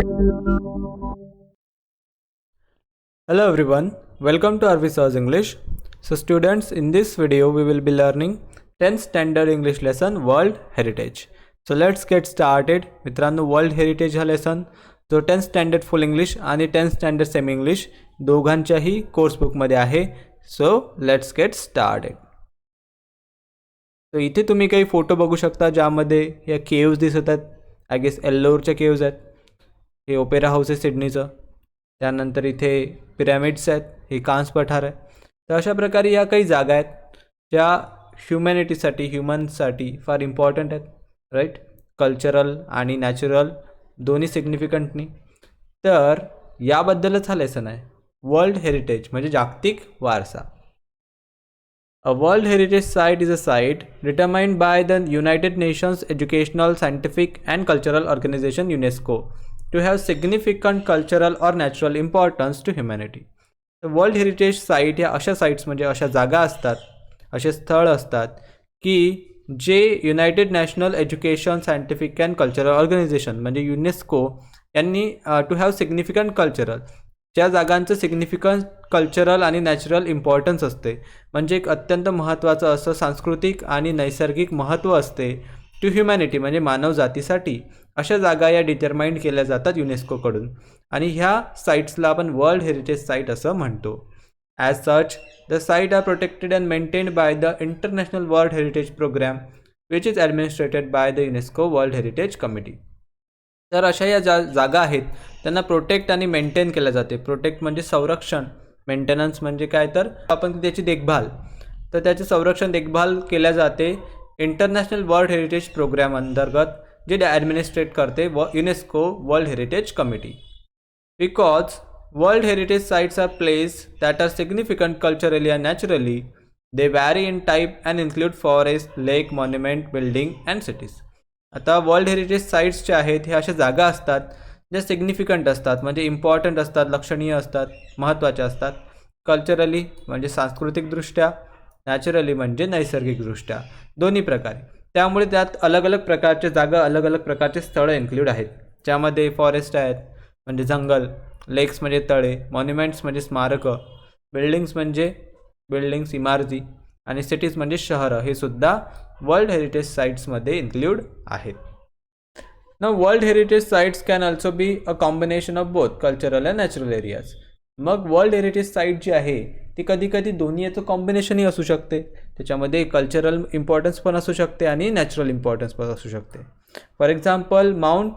Hello everyone, welcome to Arvisa's English. So students, in this video we will be learning 10th standard English lesson World Heritage. So let's get started. मित्रांनो, world heritage हा lesson जो 10th standard फुल English आणि 10th standard semi English दोघांच्याही course बुकमध्ये आहे. So let's get started. तो इथे तुम्ही काही फोटो बघू शकता ज्यामध्ये या केव्ज दिसत आहेत. आय गेस एल्लोरच्या केव्ज आहेत. हे ओपेरा हाऊस आहे सिडनीचं. त्यानंतर इथे पिरॅमिड्स आहेत. हे कांस पठार आहे. तर अशा प्रकारे या काही जागा आहेत ज्या ह्युमॅनिटीसाठी ह्युमन्ससाठी फार इम्पॉर्टंट आहेत, राईट. कल्चरल आणि नॅचरल दोन्ही सिग्निफिकंटनी. तर याबद्दलच हा लेसन आहे. वर्ल्ड हेरिटेज म्हणजे जागतिक वारसा. A World Heritage Site is a site determined by the United Nations Educational, Scientific and Cultural Organization UNESCO to have significant cultural or natural importance to humanity. The World Heritage Site या अशा sites म्हणजे अशा जागा असतात, असे स्थळ असतात की जे United national education, scientific and cultural organisation म्हणजे युनेस्को यांनी टू हॅव सिग्निफिकंट कल्चरल, ज्या जागांचं सिग्निफिकंट कल्चरल आणि नॅचरल इम्पॉर्टन्स असते, म्हणजे एक अत्यंत महत्त्वाचं असं सांस्कृतिक आणि नैसर्गिक महत्त्व असते टू ह्युमॅनिटी म्हणजे मानवजातीसाठी. अशा जागा या डिटरमाइंड केल्या जातात युनेस्कोकडून आणि ह्या साईट्सला आपण वर्ल्ड हेरिटेज साईट असं म्हणतो. As such the site are protected and maintained by the international world heritage programme which is administered by the UNESCO world heritage committee. तर अशा या जागा आहेत त्यांना प्रोटेक्ट आणि मेंटेन केल्या जाते. प्रोटेक्ट म्हणजे संरक्षण, मेंटेनन्स म्हणजे काय तर आपण त्याची देखभाल. तर त्याचे संरक्षण देखभाल केल्या जाते इंटरनॅशनल वर्ल्ड हेरिटेज प्रोग्राम अंतर्गत, जे ॲडमिनिस्ट्रेट करते UNESCO world heritage committee. Because world heritage sites are place that are significant culturally and naturally. They vary in type and include forest, lake, monument, building and cities. आता world heritage sites ज्या आहेत ह्या अशा जागा असतात ज्या significant असतात म्हणजे इम्पॉर्टंट असतात, लक्षणीय असतात, महत्त्वाच्या असतात. कल्चरली म्हणजे सांस्कृतिकदृष्ट्या, नॅचरली म्हणजे नैसर्गिकदृष्ट्या, दोन्ही प्रकारे. त्यामुळे त्यात अलग अलग प्रकारच्या जागा, अलग अलग प्रकारचे स्थळं इन्क्लूड आहेत, ज्यामध्ये फॉरेस्ट आहेत म्हणजे जंगल, लेक्स म्हणजे तळे, मॉन्युमेंट्स म्हणजे स्मारकं, बिल्डिंग्स इमारती आणि सिटीज म्हणजे शहरं, हे सुद्धा वर्ल्ड हेरिटेज साईट्समध्ये इन्क्लूड आहेत. Now, World Heritage Sites can also be a combination of both cultural and natural areas. मग वर्ल्ड हेरिटेज साईट जी आहे ती कधी कधी दोन्ही याचं कॉम्बिनेशनही असू शकते. त्याच्यामध्ये कल्चरल इम्पॉर्टन्स पण असू शकते आणि नॅचरल इम्पॉर्टन्स पण असू शकते. For example, mount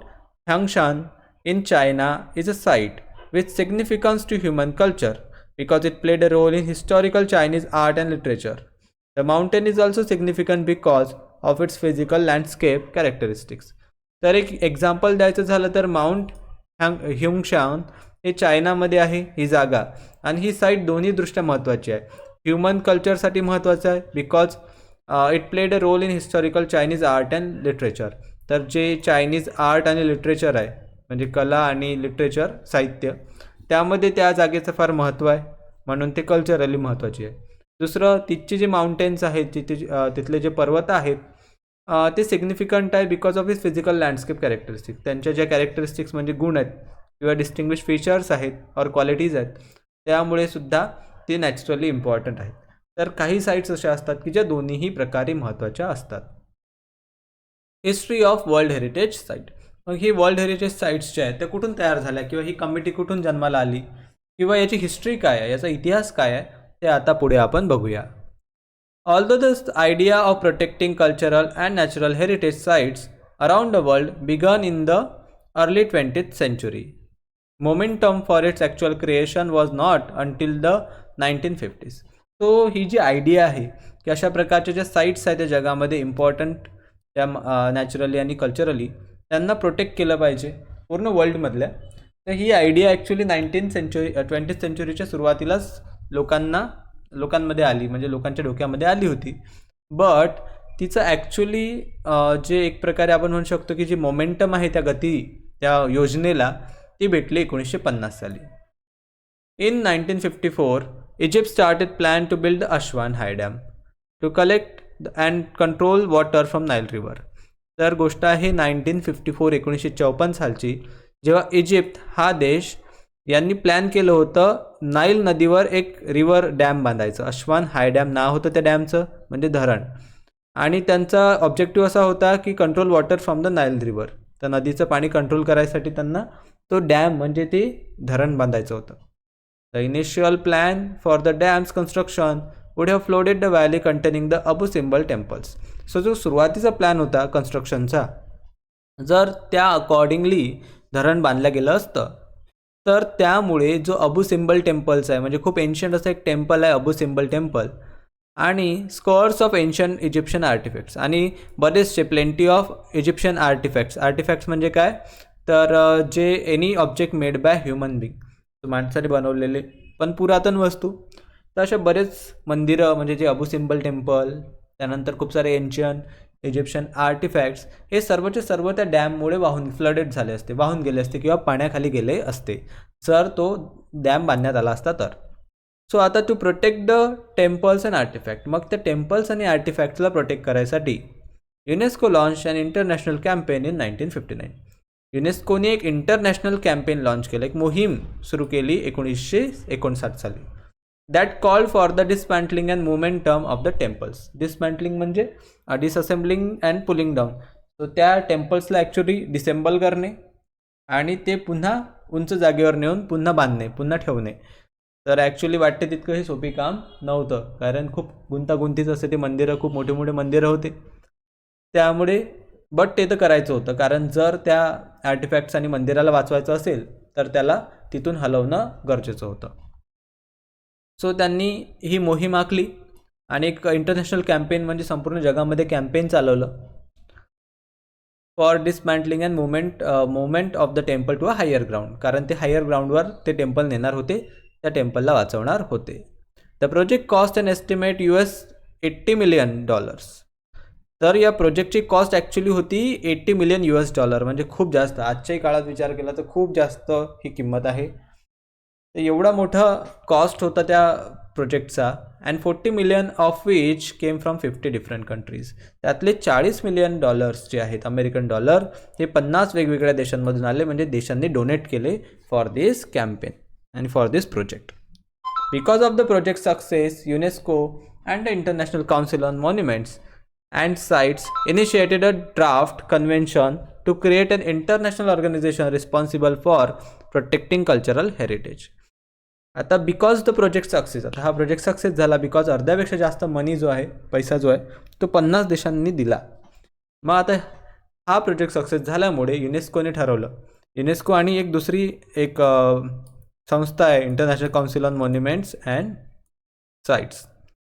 Huangshan in China is a site with significance to human culture because it played a role in historical Chinese art and literature. The mountain is also significant because of its physical landscape characteristics. तर एक example द्यायचं झालं तर mount ह्युंगशान हे चायनामध्ये आहे ही जागा, आणि ही साईट दोन्ही दृष्ट्या महत्त्वाची आहे. ह्युमन कल्चरसाठी महत्त्वाचं आहे because it played a role in historical Chinese art and literature. तर जे चायनीज आर्ट आणि लिटरेचर आहे म्हणजे कला आणि लिटरेचर, साहित्य, त्यामध्ये त्या जागेचं फार महत्त्व आहे, म्हणून ते कल्चरली महत्त्वाची आहे. दुसरं, तिथचे जे माउंटेन्स आहेत, तिथले जे पर्वत आहेत ते सिग्निफिकंट आहे because of is physical landscape characteristics. त्यांच्या ज्या कॅरेक्टरिस्टिक्स म्हणजे गुण आहेत किंवा डिस्टिंग्विश फीचर्स आहेत और क्वालिटीज आहेत, त्यामुळे सुद्धा ते नॅचरली इम्पॉर्टंट आहेत. तर काही साईट्स अशा असतात की ज्या दोन्हीही प्रकारे महत्त्वाच्या असतात. History of world heritage site. मग ही वर्ल्ड हेरिटेज साईट्स ज्या आहेत त्या कुठून तयार झाल्या किंवा ही कमिटी कुठून जन्माला आली किंवा याची हिस्ट्री काय आहे, याचा इतिहास काय आहे, ते आता पुढे आपण बघूया. Although the idea of protecting cultural and natural heritage sites around the world began in the early 20th century, momentum for its actual creation was not until the 1950s. So ही जी आयडिया आहे की अशा प्रकारच्या ज्या sites आहेत त्या जगामध्ये इम्पॉर्टंट, त्या नॅचरली आणि कल्चरली त्यांना प्रोटेक्ट केलं पाहिजे पूर्ण वर्ल्डमधल्या, तर ही आयडिया ॲक्च्युली 20th सेंचुरीच्या सुरुवातीलाच लोकांमध्ये आली, म्हणजे लोकांच्या डोक्यामध्ये आली होती. बट तिचं ॲक्च्युली जे एक प्रकारे आपण म्हणू शकतो की जी मोमेंटम आहे, त्या गती, त्या योजनेला ती भेटली 1950 साली. In 1954 Egypt started plan to build Aswan high dam to collect and control water from Nile river. तर गोष्ट आहे 1954 सालची, जेव्हा इजिप्त हा देश यांनी प्लॅन केलं होतं नाईल नदीवर एक रिव्हर डॅम बांधायचं. अश्वान हाय डॅम नाव होतं त्या डॅमचं, म्हणजे धरण. आणि त्यांचा ऑब्जेक्टिव्ह असा होता की control water from the Nile river. तर नदीचं पाणी कंट्रोल करायसाठी त्यांना तो डॅम म्हणजे ते धरण बांधायचं होतं. The initial plan for the dam's construction would have flooded the valley containing the Abu Simbel temples. So जो सुरुवातीचा प्लॅन होता कन्स्ट्रक्शनचा, जर त्या अकॉर्डिंगली धरण बांधलं गेलं असतं तर त्यामुळे जो अबू सिम्बल टेम्पल्स आहे, म्हणजे खूप एन्शंट असं एक टेम्पल आहे अबू सिम्बल टेम्पल, आणि scores of ancient Egyptian artifacts आणि बरेचसे प्लेंटी ऑफ इजिप्शियन आर्टिफॅक्ट्स म्हणजे काय, तर जे any object made by human being, माणसाने बनवलेले पण पुरातन वस्तू. तर अशा बरेच मंदिरं म्हणजे जे अबू सिम्बल टेम्पल, त्यानंतर खूप सारे एन्शियन इजिप्शियन आर्टिफॅक्ट्स, हे सर्वचे सर्व त्या डॅममुळे फ्लडेड झाले असते, वाहून गेले असते किंवा पाण्याखाली गेले असते जर तो डॅम बांधण्यात आला असता तर. सो आता to protect the temples and artifact, मग त्या टेम्पल्स आणि आर्टिफॅक्ट्सला प्रोटेक्ट करायसाठी UNESCO launch and international campaign in 1959. युनेस्कोने एक इंटरनॅशनल कॅम्पेन लॉन्च केलं, एक मोहीम सुरू केली 1959 साली. That called for the dismantling and momentum of the temples. Dismantling म्हणजे disassembling and pulling down. So त्या टेम्पल्सला ॲक्च्युली डिसेंबल करणे आणि ते पुन्हा उंच जागेवर नेऊन पुन्हा बांधणे, पुन्हा ठेवणे. तर ॲक्च्युली वाटते तितकं हे सोपी काम नव्हतं, कारण खूप गुंतागुंतीचं असे ते मंदिरं, खूप मोठे मोठे मंदिरं होते. त्यामुळे बट ते तर करायचं होतं, कारण जर त्या आर्टिफॅक्ट्स आणि मंदिराला वाचवायचं असेल तर त्याला तिथून हलवणं गरजेचं होतं. सो त्यांनी ही मोहीम आखली आणि एक इंटरनॅशनल कॅम्पेन म्हणजे संपूर्ण जगामध्ये कॅम्पेन चालवलं for dismantling and movement of the temple to a higher ground, कारण ते हायर ग्राउंडवर ते टेम्पल नेणार होते, त्या टेम्पलला वाचवणार होते. The project cost and estimate $80 million. तर या प्रोजेक्टची कॉस्ट ॲक्च्युली होती $80 मिलियन, म्हणजे खूप जास्त. आजच्याही काळात विचार केला तर खूप जास्त ही किंमत आहे. तर एवढा मोठा कॉस्ट होता त्या प्रोजेक्टचा. And $40 million of which came from 50 different countries. त्यातले $40 मिलियन जे आहेत अमेरिकन डॉलर, हे 50 वेगवेगळ्या देशांमधून आले, म्हणजे देशांनी डोनेट केले for this campaign and for this project. Because of the project success, UNESCO and the International Council on Monuments and Sites initiated a draft convention to create an international organization responsible for protecting cultural heritage. आता because the project success, आता हा project success झाला because अर्ध्यापेक्षा जास्त मनी जो आहे, पैसा जो आहे तो 50 देशांनी दिला. मग आता हा प्रोजेक्ट सक्सेस झाल्यामुळे युनेस्कोने ठरवलं, युनेस्को आणि एक दुसरी एक संस्था आहे international council on monuments and sites,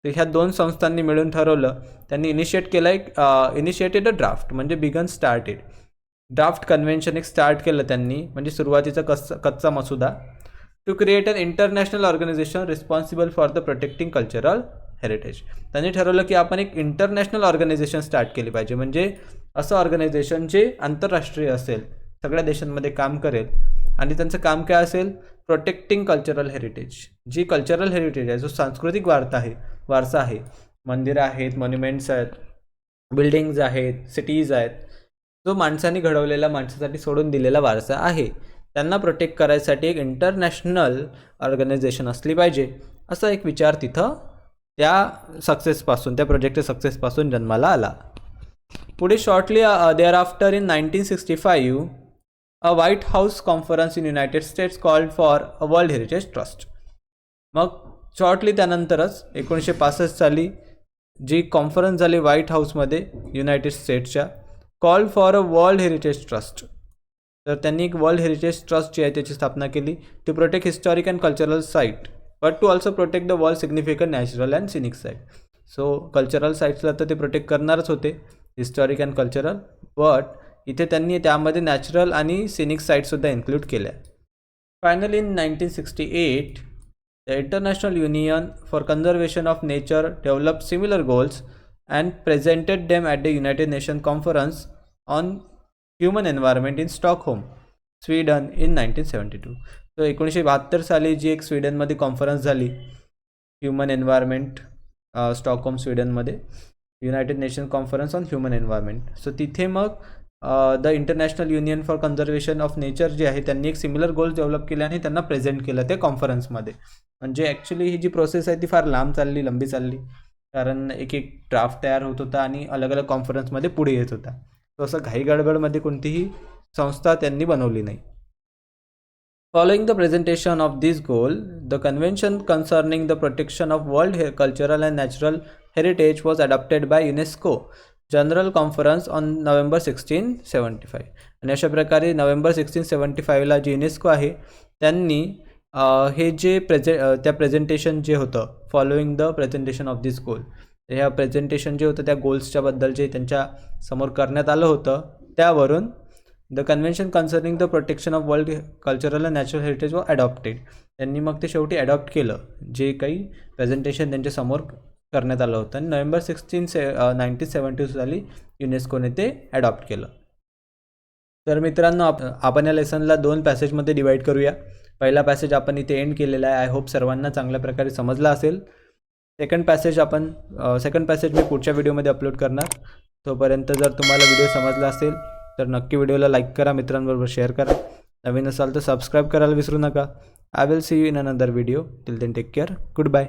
तर ह्या दोन संस्थांनी मिळून ठरवलं, त्यांनी इनिशिएटेड अ ड्राफ्ट, म्हणजे बिगन स्टार्टेड ड्राफ्ट कन्व्हेन्शन एक स्टार्ट केलं त्यांनी, म्हणजे सुरुवातीचा कच्चा मसुदा, to create an international organization responsible for the protecting cultural heritage. त्यांनी ठरवलं की आपण एक इंटरनॅशनल ऑर्गनायझेशन स्टार्ट केली पाहिजे, म्हणजे असं ऑर्गनायझेशन जे आंतरराष्ट्रीय असेल, सगळ्या देशांमध्ये काम करेल, आणि त्यांचं काम काय असेल, प्रोटेक्टिंग कल्चरल हेरिटेज. जी कल्चरल हेरिटेज आहे, जो सांस्कृतिक वारसा आहे, मंदिरं आहेत, मॉन्युमेंट्स आहेत, बिल्डिंग्ज आहेत, सिटीज आहेत, जो माणसांनी घडवलेला, माणसासाठी सोडून दिलेला वारसा आहे, त्यांना प्रोटेक्ट करायसाठी एक इंटरनॅशनल ऑर्गनायझेशन असली पाहिजे, असा एक विचार तिथं त्या सक्सेसपासून, त्या प्रोजेक्टच्या सक्सेसपासून जन्माला आला. पुढे shortly thereafter in 1965 a White House conference in United States called for a world heritage trust. मग शॉर्टली त्यानंतरच 1965 साली जी कॉन्फरन्स झाली व्हाईट हाऊसमध्ये युनायटेड स्टेट्सच्या, called for a world heritage trust. तर त्यांनी एक वर्ल्ड हेरिटेज ट्रस्ट जी आहे त्याची स्थापना केली, to protect historic and cultural site, but to also protect the world significant natural and scenic site. So cultural साईट्सला तर ते प्रोटेक्ट करणारच होते, हिस्टॉरिक अँड कल्चरल, बट इथे त्यांनी त्यामध्ये नॅचरल आणि सिनिक साईटसुद्धा इन्क्लूड केल्या. Finally in 1968 the International Union for Conservation of Nature developed similar goals and presented them at the United Nation Conference on Human Environment in Stockholm, Sweden in 1972. तर 1972 साली जी एक स्वीडनमध्ये कॉन्फरन्स झाली, Human Environment, Stockholm स्वीडनमध्ये, United Nation Conference on Human Environment. So तिथे मग the International Union for Conservation of Nature जे आहे त्यांनी एक सिमिलर गोल्स डेव्हलप केले आणि त्यांना प्रेझेंट केलं ते कॉन्फरन्समध्ये. म्हणजे ॲक्च्युली ही जी प्रोसेस आहे ती फार लंबी चालली, कारण एक एक ड्राफ्ट तयार होत होता आणि अलग अलग कॉन्फरन्समध्ये पुढे येत होता. तो असं घाईगडबडमध्ये कोणतीही संस्था त्यांनी बनवली नाही. Following the presentation of this goal, the Convention concerning the protection of world cultural and natural heritage was adopted by UNESCO General Conference on November 1675. आणि अशा प्रकारे नोव्हेंबर 1675ला जी युनेस्को आहे त्यांनी हे जे त्या प्रेझेंटेशन जे होतं, following the presentation of this goal, ह्या प्रेझेंटेशन जे होतं त्या गोल्सच्या बद्दल जे त्यांच्या समोर करण्यात आलं होतं त्यावरून the convention concerning the protection of world cultural and natural heritage वर अडॉप्टेड. त्यांनी मग ते शेवटी अडॉप्ट केलं जे काही प्रेझेंटेशन त्यांच्यासमोर करण्यात आलं होतं आणि नोव्हेंबर 1970 साली युनेस्कोने ते अडॉप्ट केलं. तर मित्रांनो, आपण या लेसनला 2 पॅसेजमध्ये डिवाईड करूया. पहिला पॅसेज आपण इथे एंड केलेला आहे. आय होप सर्वांना चांगल्या प्रकारे समजला असेल. सेकंड पॅसेज मी पुढच्या व्हिडिओमध्ये अपलोड करणार. तोपर्यंत जर तुम्हाला व्हिडिओ समजला असेल तर नक्की व्हिडिओला लाईक करा, मित्रांबरोबर शेअर करा. नवीन असाल तर सबस्क्राईब करायला विसरू नका. I will see you in another video. Till then take care. Good bye.